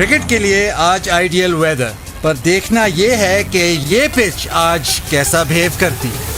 Cricket के लिए आज आइडियल वेदर, पर देखना ये है कि ये पिच आज कैसा बिहेव करती है।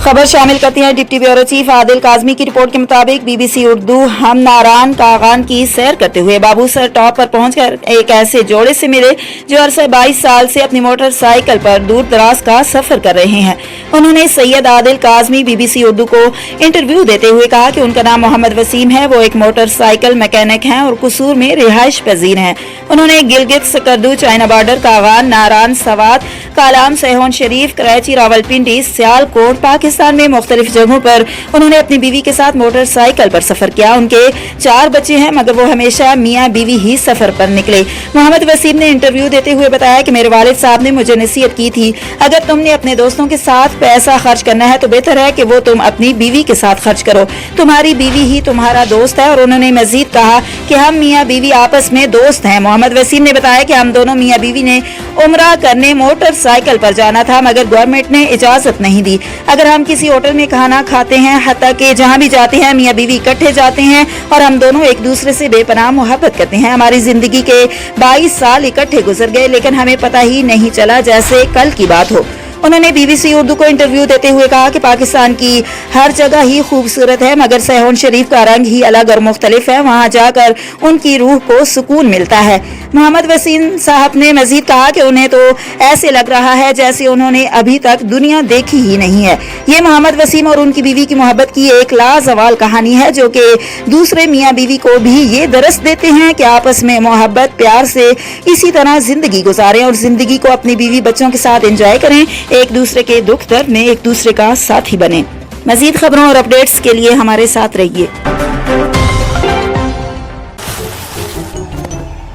खबर शामिल करती हैं deputy bureau chief Adil Kazmi की रिपोर्ट के मुताबिक बीबीसी उर्दू हम नारान कागान की सैर करते हुए बाबू सर टॉप पर पहुंचकर एक ऐसे जोड़े से मिले जो अरसे 22 साल से अपनी मोटरसाइकिल पर दूर दराज का सफर कर रहे हैं। उन्होंने सैयद आदिल काजमी बीबीसी उर्दू को इंटरव्यू देते हुए कहा कि उनका नाम मोहम्मद वसीम है, वो एक मोटरसाइकिल मैकेनिक हैं और कसूर में रिहाइश पजीर हैं। उन्होंने गिलगित सकर्दू, चाइना बॉर्डर, कागान, नारान, सवात, कालाम, सेहोन शरीफ, कराची, रावलपिंडी, सियालकोट, पाकिस्तान में मुख्तलिफ जगहों पर उन्होंने अपनी बीवी के साथ मोटरसाइकिल पर सफर किया। उनके 4 बच्चे हैं मगर वो हमेशा मियाँ बीवी ही सफर पर निकले। मोहम्मद वसीम ने इंटरव्यू देते हुए बताया कि मेरे वालिद साहब ने मुझे नसीहत की थी, अगर तुमने अपने दोस्तों के साथ पैसा खर्च करना है तो बेहतर है कि वो तुम अपनी बीवी के साथ खर्च करो, तुम्हारी बीवी ही तुम्हारा दोस्त है। और उन्होंने मजीद कहा कि हम मियाँ बीवी आपस में दोस्त हैं। मोहम्मद वसीम ने बताया कि हम दोनों मियाँ बीवी ने उम्रा करने मोटरसाइकिल पर जाना था मगर गवर्नमेंट ने इजाजत नहीं दी। अगर हम किसी होटल में खाना खाते हैं, हत्ता कि जहाँ भी जाते हैं मियाँ बीवी इकट्ठे जाते हैं और हम दोनों एक दूसरे से बेपनाह मोहब्बत करते हैं। हमारी जिंदगी के 22 साल इकट्ठे गुजर गए लेकिन हमें पता ही नहीं चला जैसे कल की बात हो। उन्होंने बीबीसी उर्दू को इंटरव्यू देते हुए कहा कि पाकिस्तान की हर जगह ही खूबसूरत है मगर सेहोन शरीफ का रंग ही अलग और मुख्तलिफ है, वहाँ जाकर उनकी रूह को सुकून मिलता है। मोहम्मद वसीम साहब ने मजीद कहा कि उन्हें तो ऐसे लग रहा है जैसे उन्होंने अभी तक दुनिया देखी ही नहीं है। ये मोहम्मद वसीम और उनकी बीवी की मोहब्बत की एक लाजवाल कहानी है जो कि दूसरे मियाँ बीवी को भी ये दरस देते हैं कि आपस में मोहब्बत प्यार से इसी तरह जिंदगी गुजारें और जिंदगी को अपनी बीवी बच्चों के साथ एंजॉय करें, एक दूसरे के दुख दर्द में एक दूसरे का साथी बने। मजीद खबरों और अपडेट्स के लिए हमारे साथ रहिए।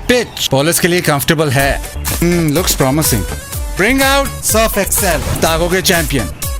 पिच बॉलर्स के लिए कंफर्टेबल है, looks promising. Bring out Surf Excel, दागों के चैंपियन।